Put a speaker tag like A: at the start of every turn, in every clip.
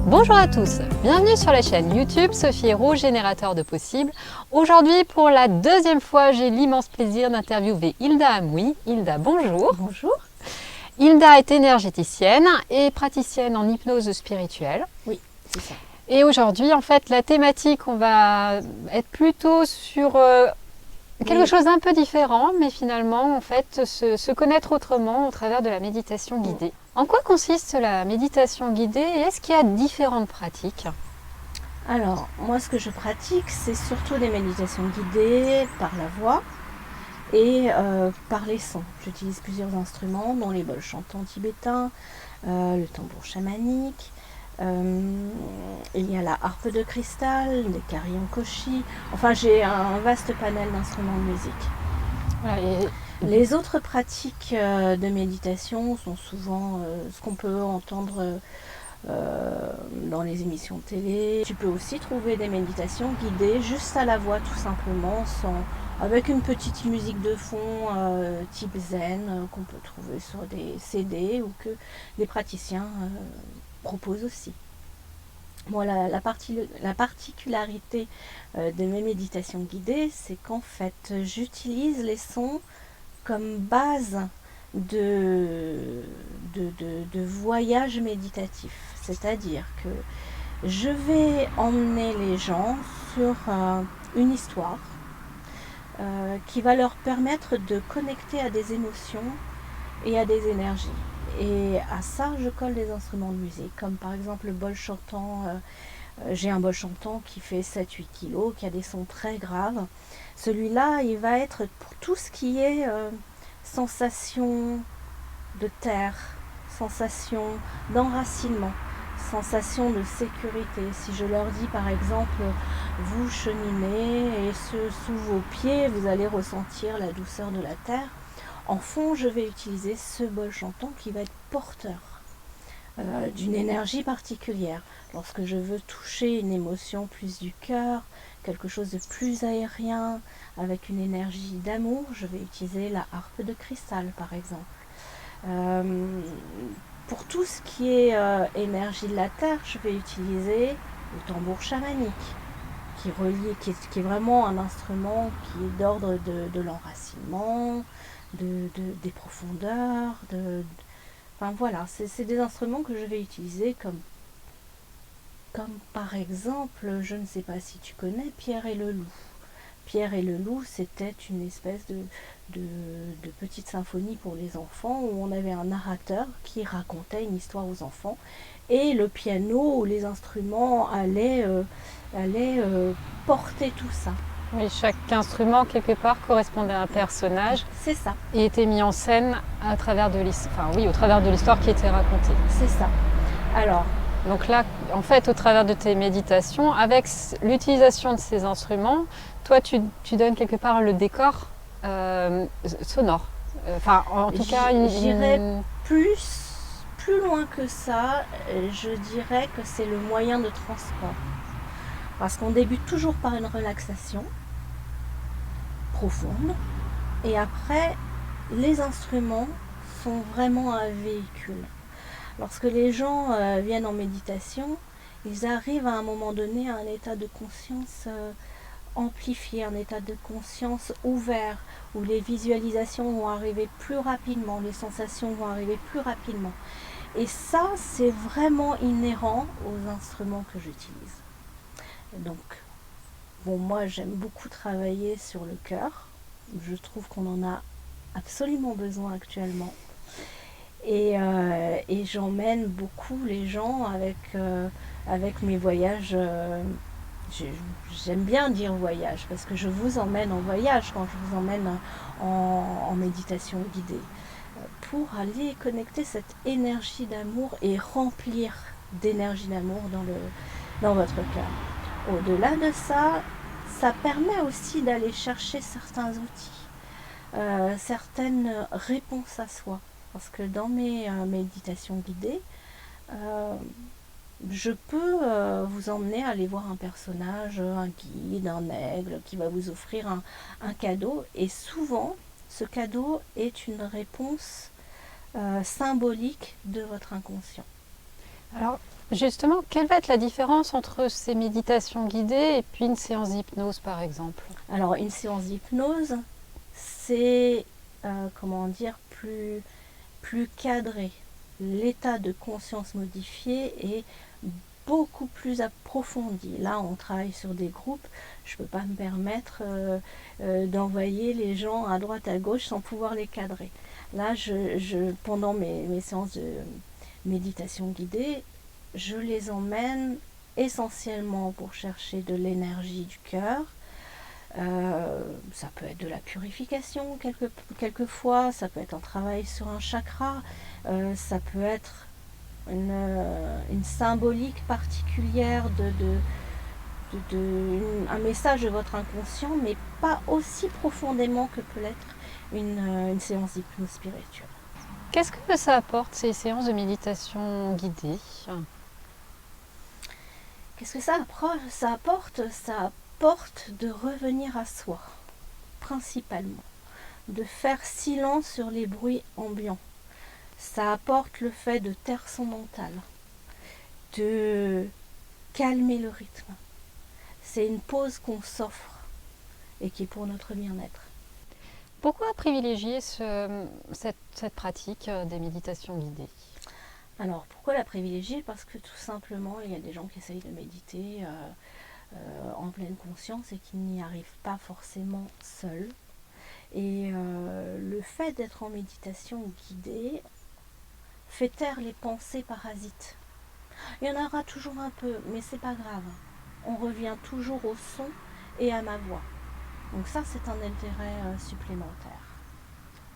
A: Bonjour à tous, bienvenue sur la chaîne YouTube Sophie Héroux, générateur de possibles. Aujourd'hui, pour la deuxième fois, j'ai l'immense plaisir d'interviewer Hilda Amouy. Hilda, bonjour.
B: Bonjour.
A: Hilda est énergéticienne et praticienne en hypnose spirituelle.
B: Oui, c'est ça.
A: Et aujourd'hui, en fait, la thématique, on va être plutôt sur quelque chose d'un peu différent, mais finalement, en fait, se connaître autrement au travers de la méditation guidée. En quoi consiste la méditation guidée et est-ce qu'il y a différentes pratiques?
B: Alors, moi, ce que je pratique, c'est surtout des méditations guidées par la voix et par les sons. J'utilise plusieurs instruments, dont les bols chantants tibétains, le tambour chamanique. Il y a la harpe de cristal, les carillons koshi. Enfin, j'ai un vaste panel d'instruments de musique.
A: Voilà,
B: Les autres pratiques de méditation sont souvent ce qu'on peut entendre dans les émissions de télé. Tu peux aussi trouver des méditations guidées juste à la voix tout simplement, avec une petite musique de fond type zen qu'on peut trouver sur des CD ou que des praticiens proposent aussi. Bon, la particularité de mes méditations guidées, c'est qu'en fait j'utilise les sons comme base de voyage méditatif. C'est-à-dire que je vais emmener les gens sur une histoire qui va leur permettre de connecter à des émotions et à des énergies. Et à ça, je colle des instruments de musique, comme par exemple le bol chantant. J'ai un bol chantant qui fait 7-8 kg, qui a des sons très graves. Celui-là, il va être pour tout ce qui est sensation de terre, sensation d'enracinement, sensation de sécurité. Si je leur dis par exemple, vous cheminez et sous vos pieds, vous allez ressentir la douceur de la terre. En fond, je vais utiliser ce bol chantant qui va être porteur d'une énergie particulière. Lorsque je veux toucher une émotion plus du cœur, quelque chose de plus aérien, avec une énergie d'amour, je vais utiliser la harpe de cristal par exemple. Pour tout ce qui est énergie de la terre, je vais utiliser le tambour chamanique, qui est vraiment un instrument qui est d'ordre de l'enracinement, des profondeurs, enfin voilà, c'est des instruments que je vais utiliser comme par exemple, je ne sais pas si tu connais Pierre et le loup. Pierre et le loup, c'était une espèce de petite symphonie pour les enfants où on avait un narrateur qui racontait une histoire aux enfants et le piano ou les instruments allaient porter tout ça.
A: Oui, chaque instrument, quelque part, correspondait à un personnage.
B: C'est ça.
A: Et était mis en scène à travers de l'histoire, au travers de l'histoire qui était racontée.
B: C'est ça. Alors,
A: donc là, en fait, au travers de tes méditations, avec l'utilisation de ces instruments, toi, tu donnes quelque part le décor sonore. En tout cas,
B: j'irais plus loin que ça. Je dirais que c'est le moyen de transport. Parce qu'on débute toujours par une relaxation profonde. Et après, les instruments sont vraiment un véhicule. Lorsque les gens viennent en méditation, ils arrivent à un moment donné à un état de conscience amplifié, un état de conscience ouvert, où les visualisations vont arriver plus rapidement, les sensations vont arriver plus rapidement. Et ça, c'est vraiment inhérent aux instruments que j'utilise. Donc, bon, moi, j'aime beaucoup travailler sur le cœur. Je trouve qu'on en a absolument besoin actuellement. Et j'emmène beaucoup les gens avec mes voyages. J'aime bien dire voyage parce que je vous emmène en voyage quand je vous emmène en méditation guidée pour aller connecter cette énergie d'amour et remplir d'énergie d'amour dans votre cœur. Au-delà de ça, ça permet aussi d'aller chercher certains outils, certaines réponses à soi. Parce que dans mes méditations guidées, je peux vous emmener à aller voir un personnage, un guide, un aigle, qui va vous offrir un cadeau. Et souvent, ce cadeau est une réponse symbolique de votre inconscient.
A: Alors, justement, quelle va être la différence entre ces méditations guidées et puis une séance d'hypnose, par exemple?
B: Alors, une séance d'hypnose, c'est, comment dire, plus cadré. L'état de conscience modifié est beaucoup plus approfondi. Là, on travaille sur des groupes. Je ne peux pas me permettre d'envoyer les gens à droite, à gauche sans pouvoir les cadrer. Là, pendant mes séances de méditation guidée, je les emmène essentiellement pour chercher de l'énergie du cœur. Ça peut être de la purification quelquefois, ça peut être un travail sur un chakra, ça peut être une symbolique particulière un message de votre inconscient, mais pas aussi profondément que peut l'être une séance d'hypnose spirituelle.
A: Qu'est-ce que ça apporte, ces séances de méditation guidée?
B: Qu'est-ce que ça apporte? Ça apporte de revenir à soi, principalement, de faire silence sur les bruits ambiants. Ça apporte le fait de taire son mental, de calmer le rythme. C'est une pause qu'on s'offre et qui est pour notre bien-être.
A: Pourquoi privilégier cette pratique des méditations guidées?
B: Alors, pourquoi la privilégier? Parce que tout simplement, il y a des gens qui essayent de méditer en pleine conscience et qui n'y arrivent pas forcément seuls. Et le fait d'être en méditation guidée fait taire les pensées parasites. Il y en aura toujours un peu, mais c'est pas grave. On revient toujours au son et à ma voix. Donc ça, c'est un intérêt supplémentaire.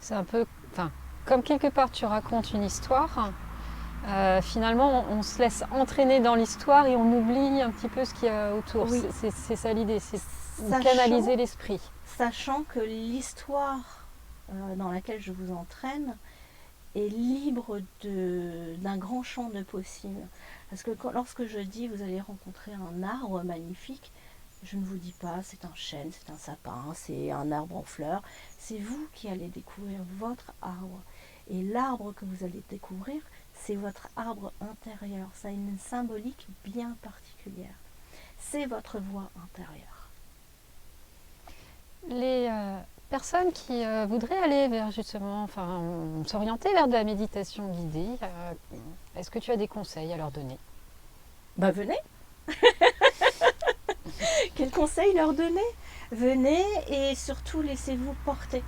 A: C'est un peu, enfin, comme quelque part tu racontes une histoire, finalement on se laisse entraîner dans l'histoire et on oublie un petit peu ce qu'il y a autour.
B: Oui.
A: C'est ça l'idée, c'est canaliser l'esprit.
B: Sachant que l'histoire dans laquelle je vous entraîne est libre d'un grand champ de possibles. Parce que lorsque je dis vous allez rencontrer un arbre magnifique, je ne vous dis pas c'est un chêne, c'est un sapin, c'est un arbre en fleurs. C'est vous qui allez découvrir votre arbre. Et l'arbre que vous allez découvrir, c'est votre arbre intérieur. Ça a une symbolique bien particulière. C'est votre voix intérieure.
A: Les personnes qui voudraient aller vers justement, enfin, s'orienter vers de la méditation guidée, est-ce que tu as des conseils à leur donner?
B: Bah venez. Quel conseil leur donner? Venez et surtout laissez-vous porter.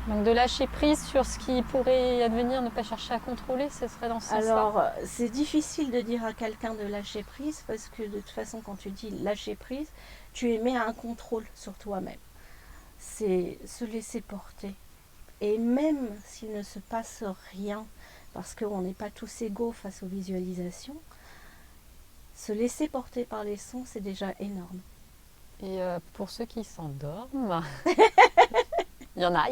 A: Donc de lâcher prise sur ce qui pourrait advenir, ne pas chercher à contrôler, ce serait dans ce sens-là?
B: Alors c'est difficile de dire à quelqu'un de lâcher prise parce que de toute façon quand tu dis lâcher prise, tu émets un contrôle sur toi-même. C'est se laisser porter. Et même s'il ne se passe rien, parce qu'on n'est pas tous égaux face aux visualisations, se laisser porter par les sons, c'est déjà énorme.
A: Et pour ceux qui s'endorment, il y en a.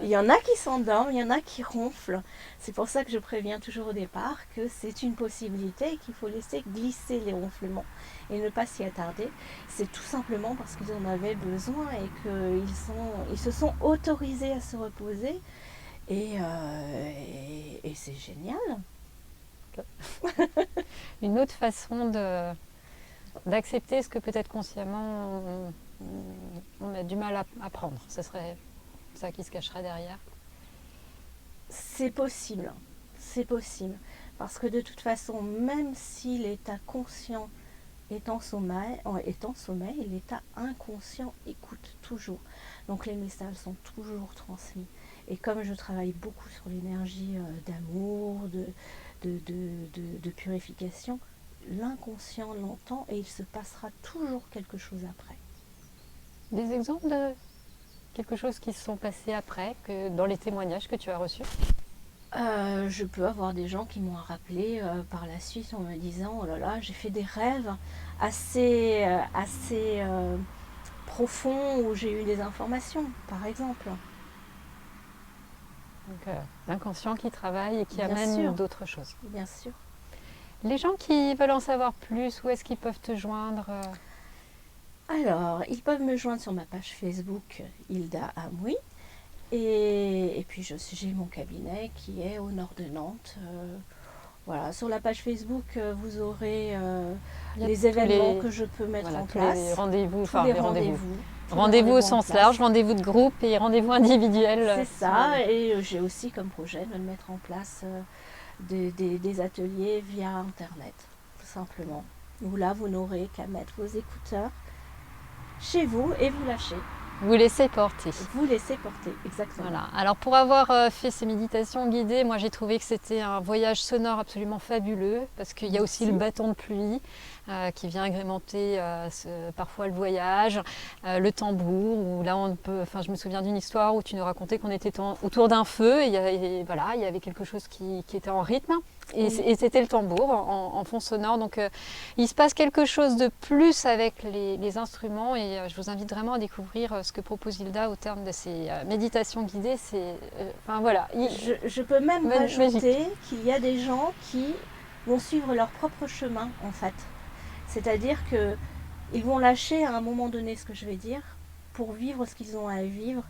B: Il y en a qui s'endorment, il y en a qui ronflent. C'est pour ça que je préviens toujours au départ que c'est une possibilité et qu'il faut laisser glisser les ronflements et ne pas s'y attarder. C'est tout simplement parce qu'ils en avaient besoin et qu'ils se sont autorisés à se reposer. Et c'est génial.
A: Une autre façon d'accepter ce que peut-être consciemment on a du mal à prendre. Ce serait ça qui se cacherait derrière.
B: C'est possible. Parce que de toute façon, même si l'état conscient est en sommeil, l'état inconscient écoute toujours. Donc les messages sont toujours transmis. Et comme je travaille beaucoup sur l'énergie d'amour, de purification, l'inconscient l'entend et il se passera toujours quelque chose après.
A: Des exemples de quelque chose qui se sont passés après, que dans les témoignages que tu as reçus?
B: Je peux avoir des gens qui m'ont rappelé par la suite en me disant oh là là, j'ai fait des rêves assez profonds où j'ai eu des informations, par exemple.
A: Donc l'inconscient qui travaille et qui
B: Bien
A: amène
B: sûr.
A: d'autres choses.
B: Bien sûr.
A: Les gens qui veulent en savoir plus, où est-ce qu'ils peuvent te joindre?
B: Alors, ils peuvent me joindre sur ma page Facebook Hilda Amouy. Et puis j'ai mon cabinet qui est au nord de Nantes, Voilà, sur la page Facebook, vous aurez
A: Il y a
B: les
A: tous
B: événements
A: les-
B: que je peux mettre
A: Voilà,
B: en
A: tous les
B: place.
A: rendez-vous,
B: Tous
A: enfin
B: les
A: les rendez-vous.
B: rendez-vous. Tous les
A: Rendez-vous au
B: en
A: sens
B: place.
A: large, rendez-vous de groupe et rendez-vous individuel.
B: C'est ça, et j'ai aussi comme projet de mettre en place des ateliers via Internet, tout simplement. Où là, vous n'aurez qu'à mettre vos écouteurs chez vous et vous lâchez.
A: Vous laissez porter.
B: Vous laissez porter, exactement.
A: Voilà. Alors pour avoir fait ces méditations guidées, moi j'ai trouvé que c'était un voyage sonore absolument fabuleux parce qu'il y a aussi le bâton de pluie qui vient agrémenter parfois le voyage, le tambour, où là on peut, enfin je me souviens d'une histoire où tu nous racontais qu'on était autour d'un feu et il y avait quelque chose qui était en rythme. Et c'était le tambour en fond sonore. Donc il se passe quelque chose de plus avec les instruments et je vous invite vraiment à découvrir ce que propose Hilda au terme de ces méditations guidées. Enfin voilà.
B: Je peux même
A: Magique.
B: rajouter qu'il y a des gens qui vont suivre leur propre chemin en fait. C'est-à-dire qu'ils vont lâcher à un moment donné ce que je vais dire pour vivre ce qu'ils ont à vivre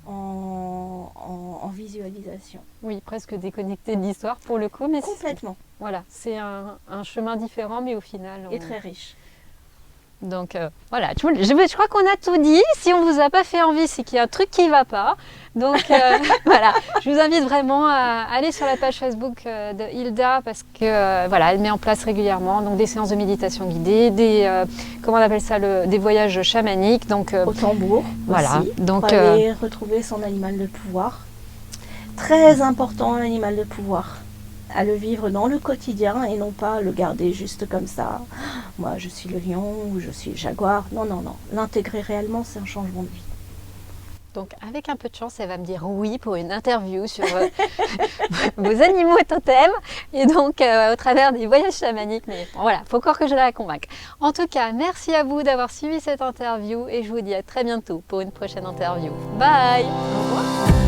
B: en visualisation.
A: Oui, presque déconnecté de l'histoire pour le coup, mais
B: Complètement.
A: Voilà, c'est un chemin différent, mais au final.
B: Et très riche.
A: Donc voilà, je crois qu'on a tout dit. Si on ne vous a pas fait envie, c'est qu'il y a un truc qui ne va pas. Donc voilà, je vous invite vraiment à aller sur la page Facebook de Hilda parce que voilà, elle met en place régulièrement donc des séances de méditation guidée, comment on appelle ça, des voyages chamaniques. Donc
B: au tambour.
A: Voilà,
B: aussi,
A: donc
B: pour aller retrouver son animal de pouvoir. Très important, l'animal de pouvoir. À le vivre dans le quotidien et non pas le garder juste comme ça. Moi, je suis le lion ou je suis le jaguar. Non, non, non. L'intégrer réellement, c'est un changement de vie.
A: Donc, avec un peu de chance, elle va me dire oui pour une interview sur vos animaux totems et donc au travers des voyages chamaniques. Mais bon, voilà, il faut encore que je la convainque. En tout cas, merci à vous d'avoir suivi cette interview et je vous dis à très bientôt pour une prochaine interview. Bye!
B: Au revoir.